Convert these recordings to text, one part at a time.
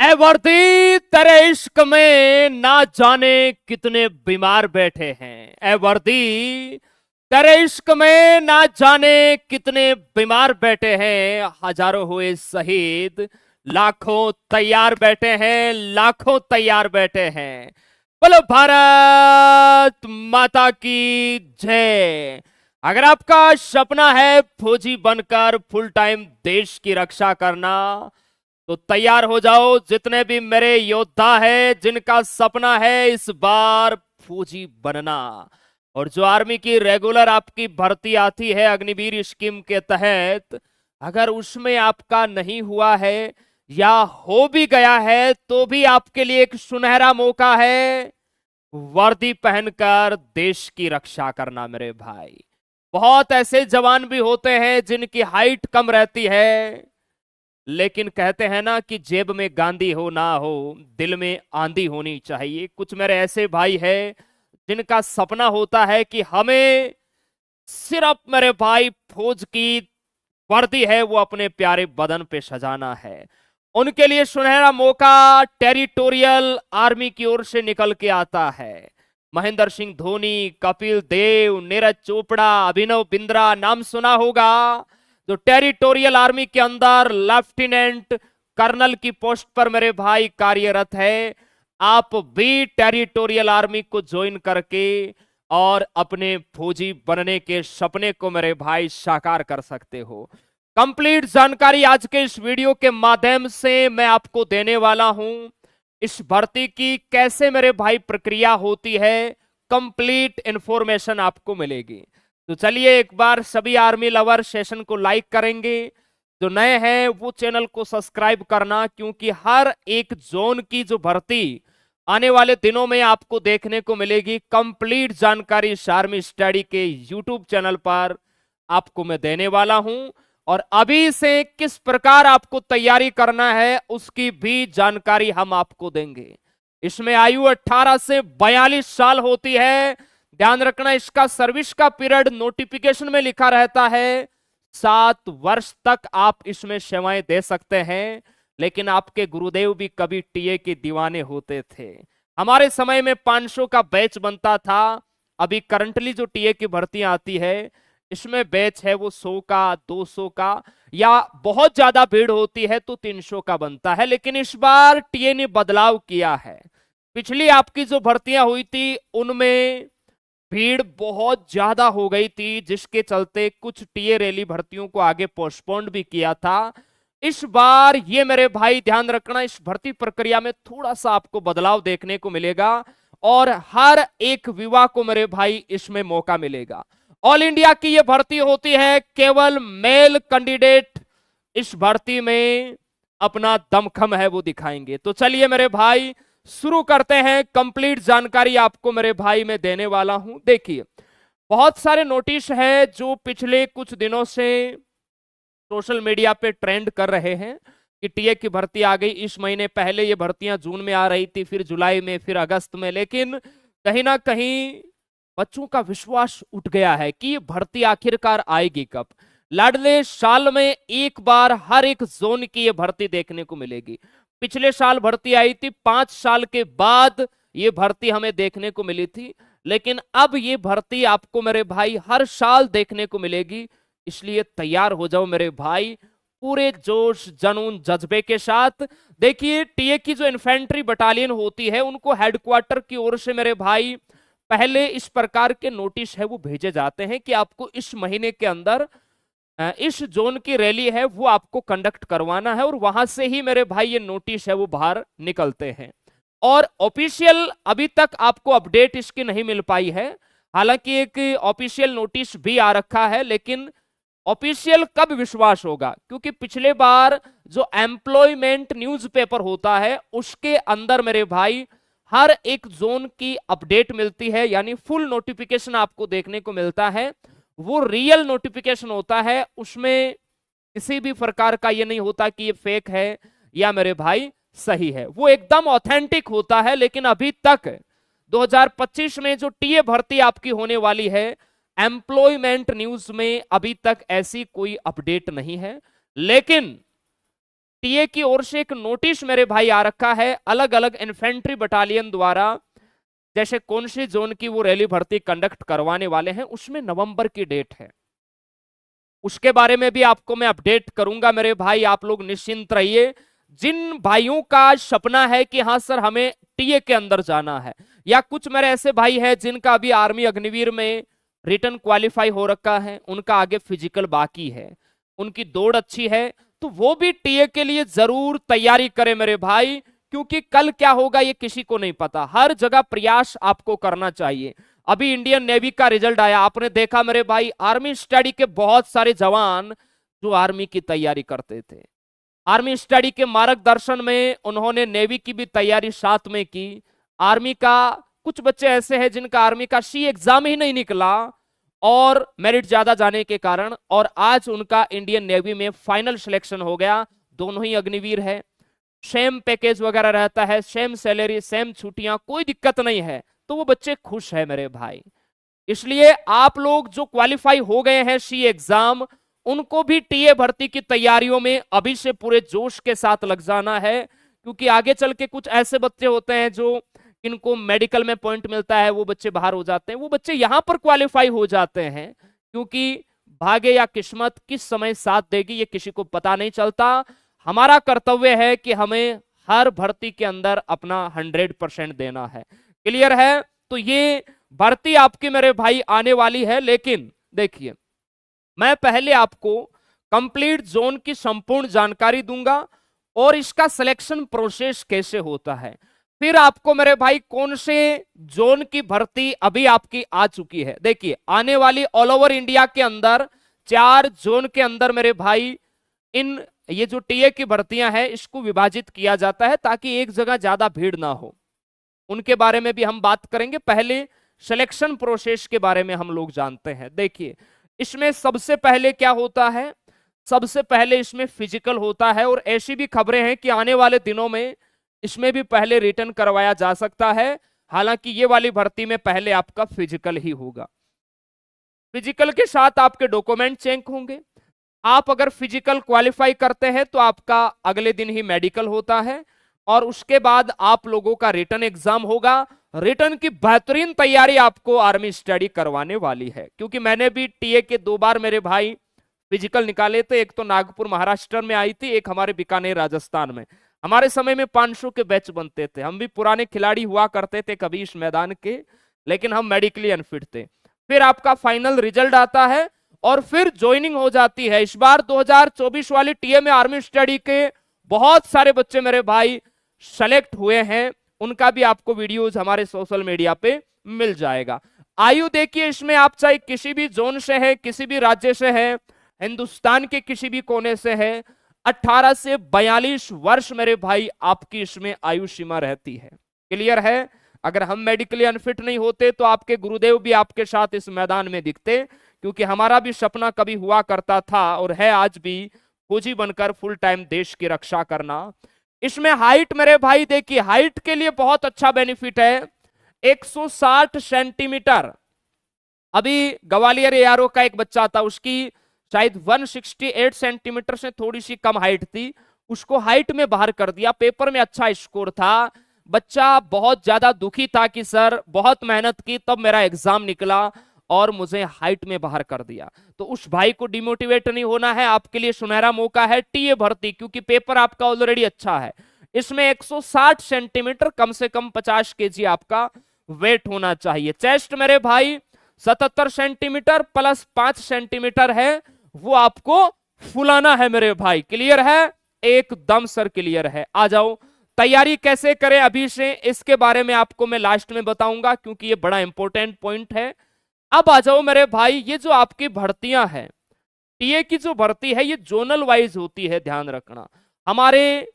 ऐ वर्दी तेरे इश्क में ना जाने कितने बीमार बैठे हैं। ऐ वर्दी तेरे इश्क में ना जाने कितने बीमार बैठे हैं। हजारों हुए शहीद, लाखों तैयार बैठे हैं, लाखों तैयार बैठे हैं। बोलो भारत माता की जय। अगर आपका सपना है फौजी बनकर फुल टाइम देश की रक्षा करना, तो तैयार हो जाओ। जितने भी मेरे योद्धा है जिनका सपना है इस बार फौजी बनना, और जो आर्मी की रेगुलर आपकी भर्ती आती है अग्निवीर स्कीम के तहत, अगर उसमें आपका नहीं हुआ है या हो भी गया है तो भी आपके लिए एक सुनहरा मौका है वर्दी पहनकर देश की रक्षा करना। मेरे भाई, बहुत ऐसे जवान भी होते हैं जिनकी हाइट कम रहती है, लेकिन कहते हैं ना कि जेब में गांधी हो ना हो, दिल में आंधी होनी चाहिए। कुछ मेरे ऐसे भाई हैं जिनका सपना होता है कि हमें सिर्फ मेरे भाई फौज की वर्दी है वो अपने प्यारे बदन पे सजाना है। उनके लिए सुनहरा मौका टेरिटोरियल आर्मी की ओर से निकल के आता है। महेंद्र सिंह धोनी, कपिल देव, नीरज चोपड़ा, अभिनव बिंद्रा नाम सुना होगा, जो टेरिटोरियल आर्मी के अंदर लेफ्टिनेंट कर्नल की पोस्ट पर मेरे भाई कार्यरत है। आप भी टेरिटोरियल आर्मी को ज्वाइन करके और अपने फौजी बनने के सपने को मेरे भाई साकार कर सकते हो। कंप्लीट जानकारी आज के इस वीडियो के माध्यम से मैं आपको देने वाला हूं। इस भर्ती की कैसे मेरे भाई प्रक्रिया होती है, कंप्लीट इंफॉर्मेशन आपको मिलेगी। तो चलिए एक बार सभी आर्मी लवर सेशन को लाइक करेंगे, जो नए हैं वो चैनल को सब्सक्राइब करना, क्योंकि हर एक जोन की जो भर्ती आने वाले दिनों में आपको देखने को मिलेगी। कंप्लीट जानकारी इस आर्मी स्टडी के यूट्यूब चैनल पर आपको मैं देने वाला हूं, और अभी से किस प्रकार आपको तैयारी करना है उसकी भी जानकारी हम आपको देंगे। इसमें आयु 18 से 42 साल होती है। ध्यान रखना, इसका सर्विस का पीरियड नोटिफिकेशन में लिखा रहता है 7 वर्ष तक आप इसमें सेवाएं दे सकते हैं। लेकिन आपके गुरुदेव भी कभी टीए के दीवाने होते थे। हमारे समय में 500 का बैच बनता था। अभी करंटली जो टीए की भर्तियां आती है इसमें बैच है वो 100 का, 200 का, या बहुत ज्यादा भीड़ होती है तो 300 का बनता है। लेकिन इस बार टीए ने बदलाव किया है। पिछली आपकी जो भर्तियां हुई थी उनमें भीड़ बहुत ज्यादा हो गई थी, जिसके चलते कुछ टीए रैली भर्तियों को आगे पोस्टपोन्ड भी किया था। इस बार ये मेरे भाई ध्यान रखना, इस भर्ती प्रक्रिया में थोड़ा सा आपको बदलाव देखने को मिलेगा, और हर एक युवा को मेरे भाई इसमें मौका मिलेगा। ऑल इंडिया की यह भर्ती होती है, केवल मेल कैंडिडेट इस भर्ती में अपना दमखम है वो दिखाएंगे। तो चलिए मेरे भाई शुरू करते हैं। कंप्लीट जानकारी आपको मेरे भाई मैं देने वाला हूं। देखिए, बहुत सारे नोटिस है जो पिछले कुछ दिनों से सोशल मीडिया पे ट्रेंड कर रहे हैं कि टीए की भर्ती आ गई। इस महीने पहले ये भर्तियां जून में आ रही थी, फिर जुलाई में, फिर अगस्त में, लेकिन कहीं ना कहीं बच्चों का विश्वास उठ गया है कि ये भर्ती आखिरकार आएगी कब। लाडले साल में एक बार हर एक जोन की ये भर्ती देखने को मिलेगी। पिछले साल भर्ती आई थी, 5 साल के बाद ये भर्ती हमें देखने को मिली थी, लेकिन अब ये भर्ती आपको मेरे भाई हर साल देखने को मिलेगी। इसलिए तैयार हो जाओ मेरे भाई पूरे जोश, जुनून, जज्बे के साथ। देखिए, टीए की जो इन्फेंट्री बटालियन होती है उनको हेडक्वार्टर की ओर से मेरे भाई पहले इस प्रकार के नोटिस है वो भेजे जाते हैं कि आपको इस महीने के अंदर इस जोन की रैली है वो आपको कंडक्ट करवाना है, और वहां से ही मेरे भाई ये नोटिस है वो बाहर निकलते हैं। और ऑफिशियल अभी तक आपको अपडेट इसकी नहीं मिल पाई है। हालांकि एक ऑफिशियल नोटिस भी आ रखा है, लेकिन ऑफिशियल कब विश्वास होगा, क्योंकि पिछले बार जो एम्प्लॉयमेंट न्यूज़पेपर होता है उसके अंदर मेरे भाई हर एक जोन की अपडेट मिलती है, यानी फुल नोटिफिकेशन आपको देखने को मिलता है। वो रियल नोटिफिकेशन होता है, उसमें किसी भी प्रकार का ये नहीं होता कि ये फेक है या मेरे भाई सही है, वो एकदम ऑथेंटिक होता है। लेकिन अभी तक 2025 में जो टीए भर्ती आपकी होने वाली है, एम्प्लॉयमेंट न्यूज में अभी तक ऐसी कोई अपडेट नहीं है। लेकिन टीए की ओर से एक नोटिस मेरे भाई आ रखा है, अलग अलग इन्फेंट्री बटालियन द्वारा जैसे कौन सी जोन की वो रैली भर्ती कंडक्ट करवाने वाले हैं, उसमें नवंबर की डेट है। उसके बारे में भी आपको मैं अपडेट करूंगा मेरे भाई, आप लोग निश्चिंत रहिए। जिन भाइयों का सपना है कि हाँ सर हमें टीए के अंदर जाना है, या कुछ मेरे ऐसे भाई हैं जिनका अभी आर्मी अग्निवीर में रिटर्न क्वालिफाई हो रखा है, उनका आगे फिजिकल बाकी है, उनकी दौड़ अच्छी है, तो वो भी टीए के लिए जरूर तैयारी करें मेरे भाई, क्योंकि कल क्या होगा ये किसी को नहीं पता। हर जगह प्रयास आपको करना चाहिए। अभी इंडियन नेवी का रिजल्ट आया, आपने देखा मेरे भाई, आर्मी स्टडी के बहुत सारे जवान जो आर्मी की तैयारी करते थे, आर्मी स्टडी के मार्गदर्शन में उन्होंने नेवी की भी तैयारी साथ में की। आर्मी का कुछ बच्चे ऐसे हैं जिनका आर्मी का सी एग्जाम ही नहीं निकला और मेरिट ज्यादा जाने के कारण, और आज उनका इंडियन नेवी में फाइनल सिलेक्शन हो गया। दोनों ही अग्निवीर है, सेम पैकेज वगैरह रहता है, सेम सैलरी, सेम छुट्टियां, कोई दिक्कत नहीं है, तो वो बच्चे खुश है मेरे भाई। इसलिए आप लोग जो क्वालिफाई हो गए हैं सी एग्जाम, उनको भी टीए भर्ती की तैयारियों में अभी से पूरे जोश के साथ लग जाना है, क्योंकि आगे चल के कुछ ऐसे बच्चे होते हैं जो इनको मेडिकल में पॉइंट मिलता है, वो बच्चे बाहर हो जाते हैं, वो बच्चे यहां पर क्वालिफाई हो जाते हैं, क्योंकि भाग्य या किस्मत किस समय साथ देगी ये किसी को पता नहीं चलता। हमारा कर्तव्य है कि हमें हर भर्ती के अंदर अपना 100% देना है। क्लियर है? तो ये भर्ती आपकी मेरे भाई आने वाली है, लेकिन देखिए मैं पहले आपको कंप्लीट जोन की संपूर्ण जानकारी दूंगा और इसका सिलेक्शन प्रोसेस कैसे होता है, फिर आपको मेरे भाई कौन से जोन की भर्ती अभी आपकी आ चुकी है। देखिए आने वाली ऑल ओवर इंडिया के अंदर 4 जोन के अंदर मेरे भाई इन ये जो टीए की भर्तियां हैं इसको विभाजित किया जाता है ताकि एक जगह ज्यादा भीड़ ना हो। उनके बारे में भी हम बात करेंगे, पहले सिलेक्शन प्रोसेस के बारे में हम लोग जानते हैं। देखिए इसमें सबसे पहले क्या होता है, सबसे पहले इसमें फिजिकल होता है, और ऐसी भी खबरें हैं कि आने वाले दिनों में इसमें भी पहले रिटर्न करवाया जा सकता है। हालांकि ये वाली भर्ती में पहले आपका फिजिकल ही होगा, फिजिकल के साथ आपके डॉक्यूमेंट चेक होंगे। आप अगर फिजिकल क्वालिफाई करते हैं तो आपका अगले दिन ही मेडिकल होता है, और उसके बाद आप लोगों का रिटर्न एग्जाम होगा। रिटर्न की बेहतरीन तैयारी आपको आर्मी स्टडी करवाने वाली है, क्योंकि मैंने भी टीए के 2 बार मेरे भाई फिजिकल निकाले थे, एक तो नागपुर महाराष्ट्र में आई थी, एक हमारे बीकानेर राजस्थान में। हमारे समय में 500 के बैच बनते थे, हम भी पुराने खिलाड़ी हुआ करते थे कभी इस मैदान के, लेकिन हम मेडिकली अनफिट थे। फिर आपका फाइनल रिजल्ट आता है और फिर ज्वाइनिंग हो जाती है। इस बार 2024 वाली टीए में आर्मी स्टडी के बहुत सारे बच्चे मेरे भाई सेलेक्ट हुए हैं, उनका भी आपको वीडियोज हमारे सोशल मीडिया पे मिल जाएगा। आयु देखिए इसमें आप चाहे किसी भी जोन से है, किसी भी राज्य से है, हिंदुस्तान के किसी भी कोने से है, 18 से 42 वर्ष मेरे भाई आपकी इसमें आयु सीमा रहती है। क्लियर है? अगर हम मेडिकली अनफिट नहीं होते तो आपके गुरुदेव भी आपके साथ इस मैदान में दिखते, क्योंकि हमारा भी सपना कभी हुआ करता था और है आज भी, फौजी बनकर फुल टाइम देश की रक्षा करना। इसमें हाइट मेरे भाई देखिए, हाइट के लिए बहुत अच्छा बेनिफिट है, 160 सेंटीमीटर। अभी ग्वालियर एआरओ का एक बच्चा था, उसकी शायद 168 सेंटीमीटर से थोड़ी सी कम हाइट थी, उसको हाइट में बाहर कर दिया। पेपर में अच्छा स्कोर था, बच्चा बहुत ज्यादा दुखी था कि सर बहुत मेहनत की तब मेरा एग्जाम निकला और मुझे हाइट में बाहर कर दिया। तो उस भाई को डिमोटिवेट नहीं होना है, आपके लिए सुनहरा मौका है टीए भर्ती, क्योंकि पेपर आपका ऑलरेडी अच्छा है। इसमें 160 सेंटीमीटर, कम से कम 50 केजी आपका वेट होना चाहिए। चेस्ट मेरे भाई 77 सेंटीमीटर प्लस 5 सेंटीमीटर है, वो आपको फुलाना है मेरे भाई। क्लियर है? एकदम सर क्लियर है। आ जाओ, तैयारी कैसे करें अभी से, इसके बारे में आपको मैं लास्ट में बताऊंगा, क्योंकि ये बड़ा इंपॉर्टेंट पॉइंट है। अब आ जाओ मेरे भाई, ये जो आपकी भर्तियां हैं, टीए की जो भर्ती है ये जोनल वाइज होती है, ध्यान रखना। हमारे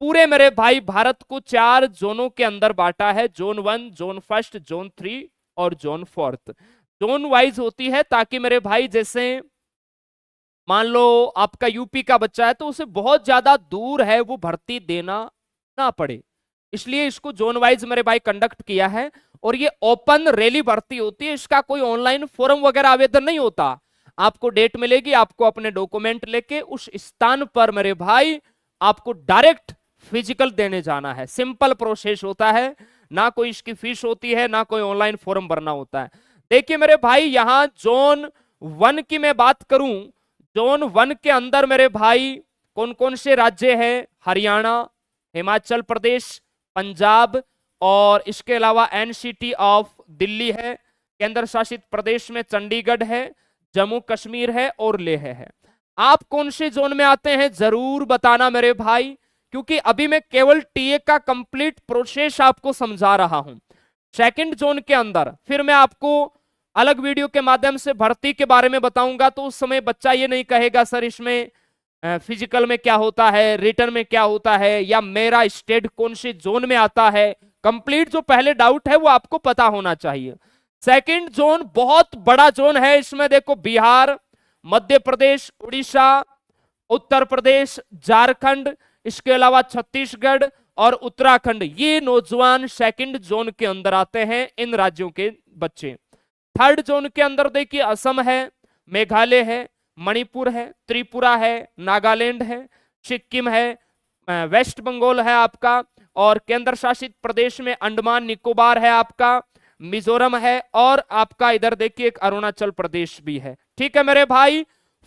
पूरे मेरे भाई भारत को 4 जोनों के अंदर बांटा है, जोन 1, जोन 1, जोन 3 और जोन 4। जोन वाइज होती है ताकि मेरे भाई जैसे मान लो आपका यूपी का बच्चा है तो उसे बहुत ज्यादा दूर है वो भर्ती देना ना पड़े, इसलिए इसको जोन वाइज मेरे भाई कंडक्ट किया है। और ये ओपन रैली भर्ती होती है, इसका कोई ऑनलाइन फॉर्म वगैरह आवेदन नहीं होता। आपको डेट मिलेगी, आपको अपने डॉक्यूमेंट लेके उस स्थान पर मेरे भाई आपको डायरेक्ट फिजिकल देने जाना है। सिंपल प्रोसेस होता है, ना कोई इसकी फीस होती है, ना कोई ऑनलाइन फॉर्म भरना होता है। देखिए मेरे भाई, यहां जोन 1 की मैं बात करूं, जोन 1 के अंदर मेरे भाई कौन कौन से राज्य हैं? हरियाणा, हिमाचल प्रदेश, पंजाब और इसके अलावा एनसीटी ऑफ दिल्ली है, केंद्र शासित प्रदेश में चंडीगढ़ है, जम्मू कश्मीर है और लेह है। आप कौन से जोन में आते हैं जरूर बताना मेरे भाई, क्योंकि अभी मैं केवल टीए का कंप्लीट प्रोसेस आपको समझा रहा हूं। सेकंड जोन के अंदर फिर मैं आपको अलग वीडियो के माध्यम से भर्ती के बारे में बताऊंगा, तो उस समय बच्चा ये नहीं कहेगा सर इसमें फिजिकल में क्या होता है, रिटर्न में क्या होता है, या मेरा स्टेट कौन से जोन में आता है। कंप्लीट जो पहले डाउट है वो आपको पता होना चाहिए। सेकंड जोन बहुत बड़ा जोन है, इसमें देखो बिहार, मध्य प्रदेश, उड़ीसा, उत्तर प्रदेश, झारखंड, इसके अलावा छत्तीसगढ़ और उत्तराखंड, ये नौजवान सेकंड जोन के अंदर आते हैं, इन राज्यों के बच्चे। थर्ड जोन के अंदर देखिए असम है, मेघालय है, मणिपुर है, त्रिपुरा है, नागालैंड है, सिक्किम है, वेस्ट बंगाल है आपका, और केंद्र शासित प्रदेश में अंडमान निकोबार है आपका, मिजोरम है, और आपका इधर देखिए एक अरुणाचल प्रदेश भी है। ठीक है मेरे भाई।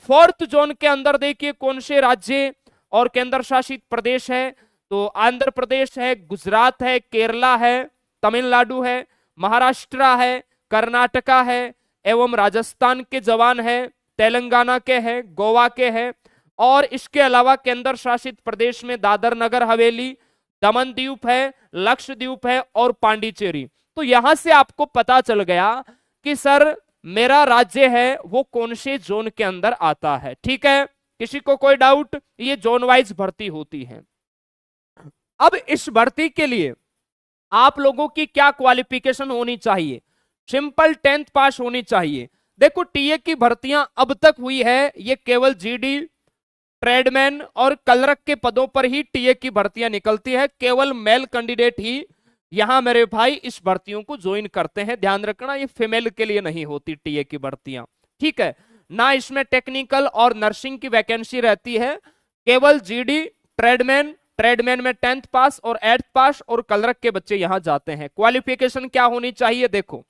फोर्थ जोन के अंदर देखिए कौन से राज्य और केंद्र शासित प्रदेश है, तो आंध्र प्रदेश है, गुजरात है, केरला है, तमिलनाडु है, महाराष्ट्र है, कर्नाटका है एवं राजस्थान के जवान है, तेलंगाना के हैं, गोवा के हैं, और इसके अलावा केंद्र शासित प्रदेश में दादर नगर हवेली, दमन द्वीप है, लक्षद्वीप है और पांडिचेरी। तो यहां से आपको पता चल गया कि सर मेरा राज्य है वो कौन से जोन के अंदर आता है। ठीक है, किसी को कोई डाउट? ये जोन वाइज भर्ती होती है। अब इस भर्ती के लिए आप लोगों की क्या क्वालिफिकेशन होनी चाहिए? सिंपल 10th पास होनी चाहिए। देखो टीए की भर्तियां अब तक हुई है, ये केवल जीडी, ट्रेडमैन और क्लर्क के पदों पर ही टीए की भर्तियां निकलती है। केवल मेल कैंडिडेट ही यहां मेरे भाई इस भर्तियों को ज्वाइन करते हैं। ध्यान रखना, ये फीमेल के लिए नहीं होती टीए की भर्तियां। ठीक है ना, इसमें टेक्निकल और नर्सिंग की वैकेंसी रहती है। केवल जीडी, ट्रेडमैन, ट्रेडमैन में 10th पास और 8th पास और क्लर्क के बच्चे यहां जाते हैं। क्वालिफिकेशन क्या होनी चाहिए? देखो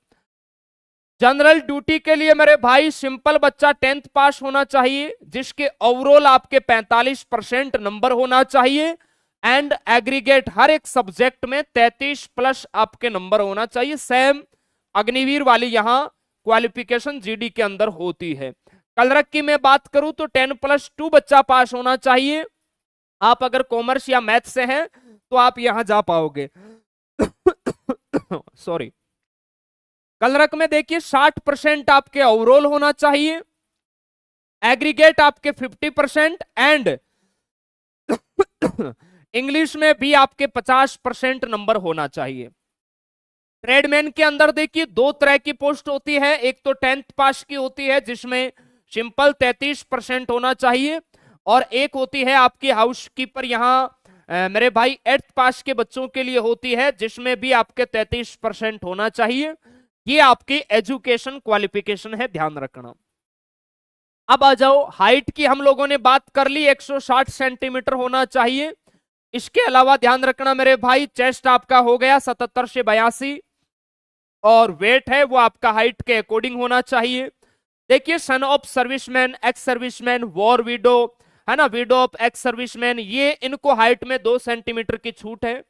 जनरल ड्यूटी के लिए मेरे भाई सिंपल बच्चा 10th पास होना चाहिए, जिसके ओवरऑल आपके 45% नंबर होना चाहिए, एंड एग्रीगेट हर एक सब्जेक्ट में 33+ आपके नंबर होना चाहिए। सेम अग्निवीर वाली यहां क्वालिफिकेशन जीडी के अंदर होती है। क्लर्क की मैं बात करूं तो 10+2 बच्चा पास होना चाहिए। आप अगर कॉमर्स या मैथ से हैं तो आप यहां जा पाओगे। सॉरी। क्लर्क में देखिए 60% आपके ओवरऑल होना चाहिए, एग्रीगेट आपके 50% एंड इंग्लिश में भी आपके 50% नंबर होना चाहिए। ट्रेडमैन के अंदर देखिए 2 तरह की पोस्ट होती है, एक तो 10th पास की होती है जिसमें सिंपल 33% होना चाहिए, और एक होती है आपकी हाउसकीपर यहां मेरे भाई 8th पास के बच्चों के लिए होती है, जिसमें भी आपके 33% होना चाहिए। ये आपकी एजुकेशन क्वालिफिकेशन है, ध्यान रखना। अब आ जाओ हाइट की, हम लोगों ने बात कर ली 160 सेंटीमीटर होना चाहिए। इसके अलावा ध्यान रखना मेरे भाई, चेस्ट आपका हो गया 77 से 82 और वेट है वो आपका हाइट के अकॉर्डिंग होना चाहिए। देखिए son of serviceman, ex serviceman, war window है ना, विडो ऑफ एक्स सर्विसमैन, ये इनको हाइट में 2 सेंटीमीटर की छूट है,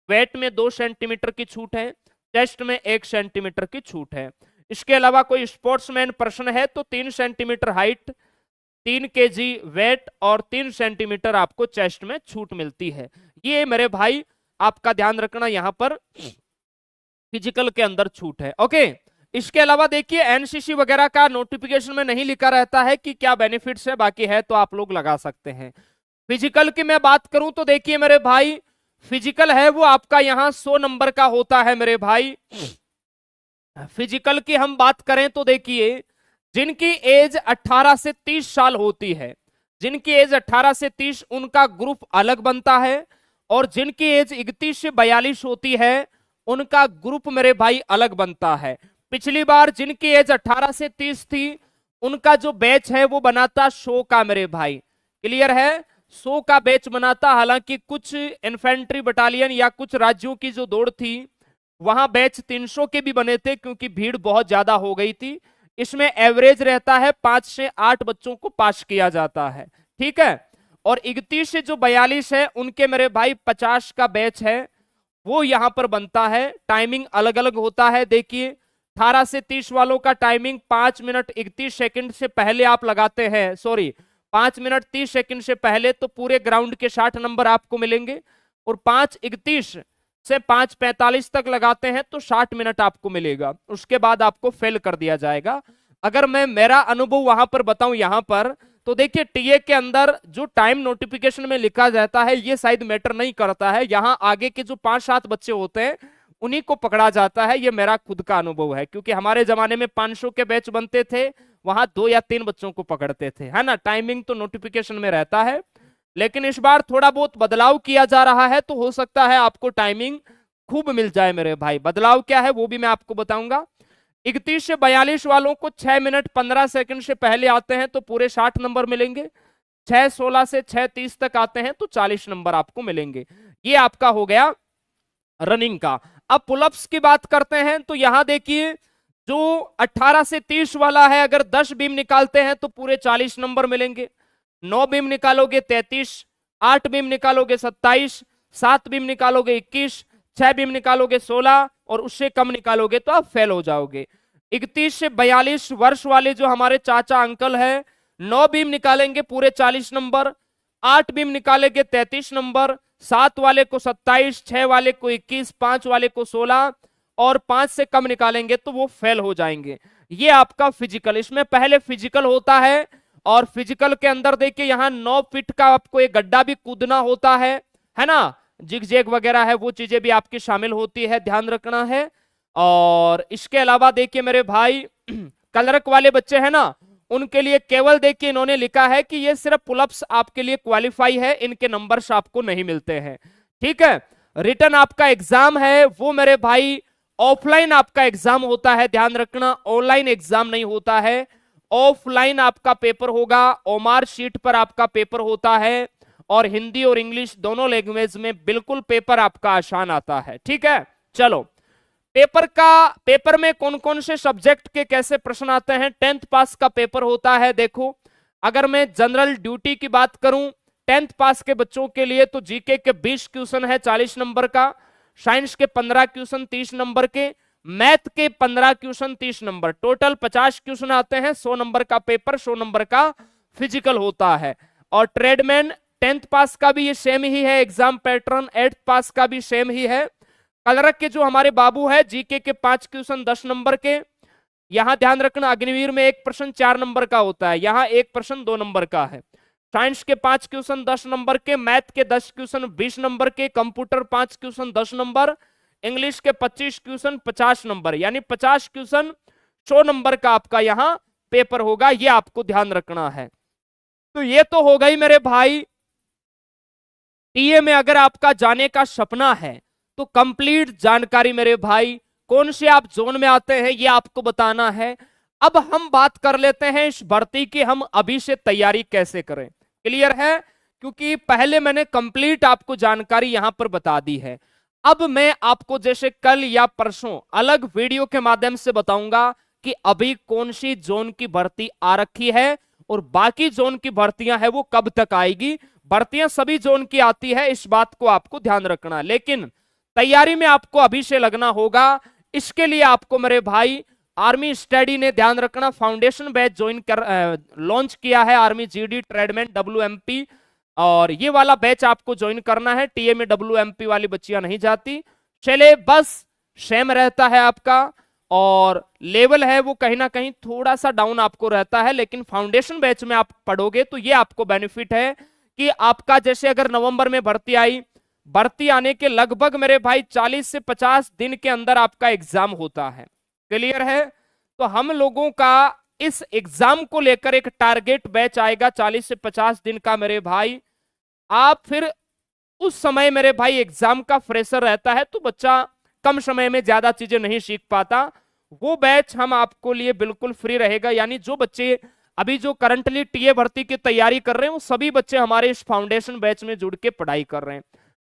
वेट में 2 सेंटीमीटर की छूट है, चेस्ट में 1 सेंटीमीटर की छूट है। इसके अलावा कोई स्पोर्ट्समैन पर्सन है तो 3 सेंटीमीटर हाइट, 3 kg वेट और 3 सेंटीमीटर आपको चेस्ट में छूट मिलती है। ये मेरे भाई आपका ध्यान रखना, यहां पर फिजिकल के अंदर छूट है। ओके, इसके अलावा देखिए एनसीसी वगैरह का नोटिफिकेशन में नहीं लिखा रहता है कि क्या बेनिफिट्स है, बाकी है तो आप लोग लगा सकते हैं। फिजिकल की मैं बात करूं तो देखिए मेरे भाई, फिजिकल है वो आपका यहां 100 नंबर का होता है मेरे भाई। फिजिकल की हम बात करें तो देखिए जिनकी एज 18 से 30 साल होती है, जिनकी एज 18 से 30 उनका ग्रुप अलग बनता है, और जिनकी एज 31 से 42 होती है उनका ग्रुप मेरे भाई अलग बनता है। पिछली बार जिनकी एज 18 से 30 थी उनका जो बैच है वो बना था 100 का मेरे भाई, क्लियर है, 100 का बैच बनाता। हालांकि कुछ इन्फेंट्री बटालियन या कुछ राज्यों की जो दौड़ थी वहां बैच 300 के भी बने थे, क्योंकि भीड़ बहुत ज्यादा हो गई थी। इसमें एवरेज रहता है 5 से 8 बच्चों को पास किया जाता है, ठीक है। और 31 से जो 42 है उनके मेरे भाई 50 का बैच है वो यहां पर बनता है। टाइमिंग अलग अलग होता है। देखिए 18 से 30 वालों का टाइमिंग 5 मिनट 31 सेकंड से पहले आप लगाते हैं, सॉरी 5 मिनट 30 सेकंड से पहले, तो पूरे ग्राउंड के 60 नंबर आपको मिलेंगे। और 5:31 से 5:45 तक लगाते हैं तो 60 मिनट आपको मिलेगा। उसके बाद आपको फेल कर दिया जाएगा। अगर मैं मेरा अनुभव वहां पर बताऊं यहां पर, तो देखिए टीए के अंदर जो टाइम नोटिफिकेशन में लिखा जाता है ये शायद मैटर नहीं करता है। यहां आगे के जो 5-7 बच्चे होते हैं उन्हीं को पकड़ा जाता है। ये मेरा खुद का अनुभव है, क्योंकि हमारे जमाने में 500 के बैच बनते थे, वहां 2 या 3 बच्चों को पकड़ते थे, है ना। टाइमिंग तो नोटिफिकेशन में रहता है, लेकिन इस बार थोड़ा बहुत बदलाव किया जा रहा है, तो हो सकता है आपको टाइमिंग खूब मिल जाए मेरे भाई। बदलाव क्या है वो भी मैं आपको बताऊंगा। 31 से 42 वालों को 6 मिनट 15 सेकंड से पहले आते हैं तो पूरे 60 नंबर मिलेंगे। 6:16 से 6:30 तक आते हैं तो 40 नंबर आपको मिलेंगे। ये आपका हो गया रनिंग का। अब पुलअप्स की बात करते हैं तो यहां देखिए जो 18 से 30 वाला है, अगर 10 बीम निकालते हैं तो पूरे 40 नंबर मिलेंगे। 9 बीम निकालोगे 33, 8 बीम निकालोगे 27, 7 बीम निकालोगे 21, 6 बीम निकालोगे 16 और उससे कम निकालोगे तो आप फेल हो जाओगे। 31 से 42 वर्ष वाले जो हमारे चाचा अंकल है 9 बीम निकालेंगे पूरे 40 नंबर, 8 बीम निकालेंगे 33 नंबर, 7 वाले को 27, 6 वाले को 21, 5 वाले को 16 और 5 से कम निकालेंगे तो वो फेल हो जाएंगे। ये आपका फिजिकल, इसमें पहले फिजिकल होता है और फिजिकल के अंदर देखिए यहाँ 9 फीट का आपको एक गड्ढा भी कूदना होता है ना। जिग जैग वगैरह है वो चीजें भी आपकी शामिल होती है, ध्यान रखना है। और इसके अलावा देखिए मेरे भाई कलरक वाले बच्चे हैं ना, उनके लिए केवल देखिए इन्होंने लिखा है कि ये सिर्फ पुलअप्स आपके लिए क्वालिफाई है, इनके नंबर्स आपको नहीं मिलते हैं, ठीक है। रिटर्न आपका एग्जाम है वो मेरे भाई ऑफलाइन आपका एग्जाम होता है, ध्यान रखना, ऑनलाइन एग्जाम नहीं होता है। ऑफलाइन आपका पेपर होगा, ओमार शीट पर आपका पेपर होता है और हिंदी और इंग्लिश दोनों लैंग्वेज में बिल्कुल पेपर आपका आसान आता है, ठीक है। चलो पेपर में कौन कौन से सब्जेक्ट के कैसे प्रश्न आते हैं। 10th पास का पेपर होता है। देखो अगर मैं जनरल ड्यूटी की बात करूं 10th पास के बच्चों के लिए तो जीके के 20 क्वेश्चन है 40 नंबर का, साइंस के 15 क्वेश्चन 30 नंबर के, मैथ के 15 क्वेश्चन 30 नंबर, टोटल 50 क्वेश्चन आते हैं। 100 नंबर का पेपर, 100 नंबर का फिजिकल होता है। और ट्रेडमैन 10th पास का भी ये सेम ही है एग्जाम पैटर्न, 8th पास का भी सेम ही है। कलरक के जो हमारे बाबू है जीके के 5 क्वेश्चन 10 नंबर के, यहां ध्यान रखना अग्निवीर में 1 प्रश्न 4 नंबर का होता है, यहां 1 प्रश्न 2 नंबर का है। साइंस के 5 क्वेश्चन 10 नंबर के, मैथ के 10 क्वेश्चन 20 नंबर के, कंप्यूटर 5 क्वेश्चन 10 नंबर, इंग्लिश के 25 क्वेश्चन 50 नंबर, यानी 50 क्वेश्चन 100 नंबर का आपका यहां पेपर होगा। ये आपको ध्यान रखना है। तो ये तो हो गई मेरे भाई टीए में अगर आपका जाने का सपना है तो कंप्लीट जानकारी मेरे भाई, कौन से आप जोन में आते हैं ये आपको बताना है। अब हम बात कर लेते हैं इस भर्ती की हम अभी से तैयारी कैसे करें। क्लियर है, क्योंकि पहले मैंने कंप्लीट आपको जानकारी यहां पर बता दी है। अब मैं आपको जैसे कल या परसों अलग वीडियो के माध्यम से बताऊंगा कि अभी कौन सी जोन की भर्ती आ रखी है और बाकी जोन की भर्तियां है वो कब तक आएगी। भर्तियां सभी जोन की आती है, इस बात को आपको ध्यान रखना, लेकिन तैयारी में आपको अभी से लगना होगा। इसके लिए आपको मेरे भाई आर्मी स्टडी ने ध्यान रखना फाउंडेशन बैच ज्वाइन कर लॉन्च किया है, आर्मी जीडी ट्रेडमैन WMP, और ये वाला बैच आपको ज्वाइन करना है। टीए में WMP वाली बच्चियां नहीं जाती, चले बस सेम रहता है आपका और लेवल है वो कहीं ना कहीं थोड़ा सा डाउन आपको रहता है, लेकिन फाउंडेशन बैच में आप पढ़ोगे तो ये आपको बेनिफिट है कि आपका जैसे अगर नवंबर में भर्ती आई, भर्ती आने के लगभग मेरे भाई 40 से 50 दिन के अंदर आपका एग्जाम होता है। क्लियर है, तो हम लोगों का इस एग्जाम को लेकर एक टारगेट बैच आएगा 40 से 50 दिन का मेरे भाई। आप फिर उस समय मेरे भाई एग्जाम का प्रेशर रहता है तो बच्चा कम समय में ज्यादा चीजें नहीं सीख पाता। वो बैच हम आपको लिए बिल्कुल फ्री रहेगा, यानी जो बच्चे अभी जो करंटली टीए भर्ती की तैयारी कर रहे हैं वो सभी बच्चे हमारे इस फाउंडेशन बैच में जुड़ के पढ़ाई कर रहे हैं।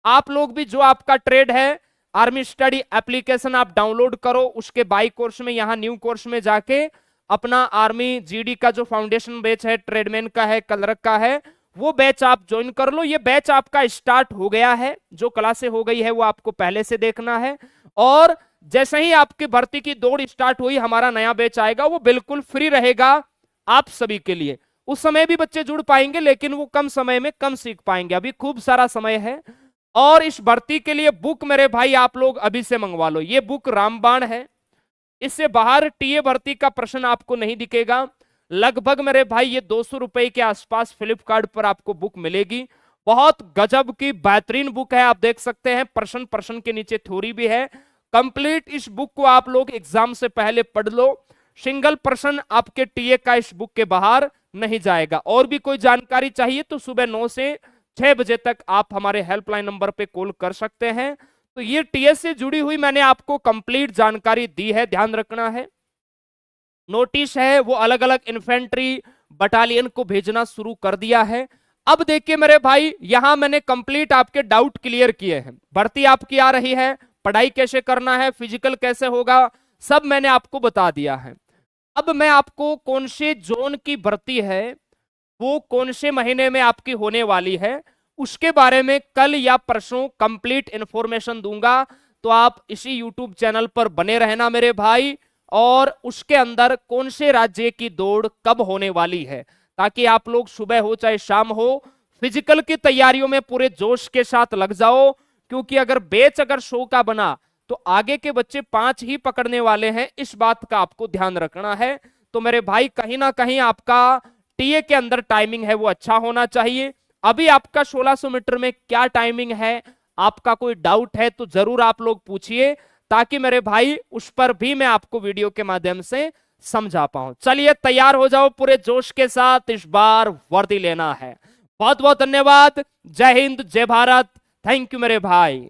आप लोग भी जो आपका ट्रेड है, आर्मी स्टडी एप्लीकेशन आप डाउनलोड करो, उसके बाई कोर्स में यहाँ न्यू कोर्स में जाके अपना आर्मी जीडी का जो फाउंडेशन बैच है, ट्रेडमैन का है, कलरक का है, वो बैच आप ज्वाइन कर लो। ये बैच आपका स्टार्ट हो गया है, जो क्लासे हो गई है वो आपको पहले से देखना है। और जैसे ही आपकी भर्ती की दौड़ स्टार्ट हुई, हमारा नया बैच आएगा, वो बिल्कुल फ्री रहेगा आप सभी के लिए। उस समय भी बच्चे जुड़ पाएंगे, लेकिन वो कम समय में कम सीख पाएंगे, अभी खूब सारा समय है। और इस भर्ती के लिए बुक मेरे भाई आप लोग अभी से मंगवा लो। ये बुक रामबाण है, इससे बाहर टीए भर्ती का प्रश्न आपको नहीं दिखेगा। लगभग मेरे भाई ये 200 रुपए के आसपास फ्लिपकार्ट पर आपको बुक मिलेगी। बहुत गजब की बेहतरीन बुक है, आप देख सकते हैं, प्रश्न प्रश्न के नीचे थ्योरी भी है। कंप्लीट इस बुक को आप लोग एग्जाम से पहले पढ़ लो, सिंगल प्रश्न आपके टीए का इस बुक के बाहर नहीं जाएगा। और भी कोई जानकारी चाहिए तो सुबह 9 से 6 बजे तक आप हमारे हेल्पलाइन नंबर पे कॉल कर सकते हैं। तो ये टीएस से जुड़ी हुई मैंने आपको कंप्लीट जानकारी दी है, ध्यान रखना है। नोटिस है वो अलग अलग इन्फेंट्री बटालियन को भेजना शुरू कर दिया है। अब देखिए मेरे भाई, यहां मैंने कंप्लीट आपके डाउट क्लियर किए हैं। भर्ती आपकी आ रही है, पढ़ाई कैसे करना है, फिजिकल कैसे होगा, सब मैंने आपको बता दिया है। अब मैं आपको कौन से जोन की भर्ती है, वो कौन से महीने में आपकी होने वाली है, उसके बारे में कल या परसों कंप्लीट इंफॉर्मेशन दूंगा। तो आप इसी यूट्यूब चैनल पर बने रहना मेरे भाई, और उसके अंदर कौन से राज्य की दौड़ कब होने वाली है, ताकि आप लोग सुबह हो चाहे शाम हो फिजिकल की तैयारियों में पूरे जोश के साथ लग जाओ। क्योंकि अगर बैच अगर 100 का बना तो आगे के बच्चे 5 ही पकड़ने वाले हैं, इस बात का आपको ध्यान रखना है। तो मेरे भाई कहीं ना कहीं आपका टीए के अंदर टाइमिंग है वो अच्छा होना चाहिए। अभी आपका 1600 मीटर में क्या टाइमिंग है, आपका कोई डाउट है तो जरूर आप लोग पूछिए, ताकि मेरे भाई उस पर भी मैं आपको वीडियो के माध्यम से समझा पाऊं। चलिए तैयार हो जाओ पूरे जोश के साथ, इस बार वर्दी लेना है। बहुत बहुत धन्यवाद। जय हिंद, जय भारत। थैंक यू मेरे भाई।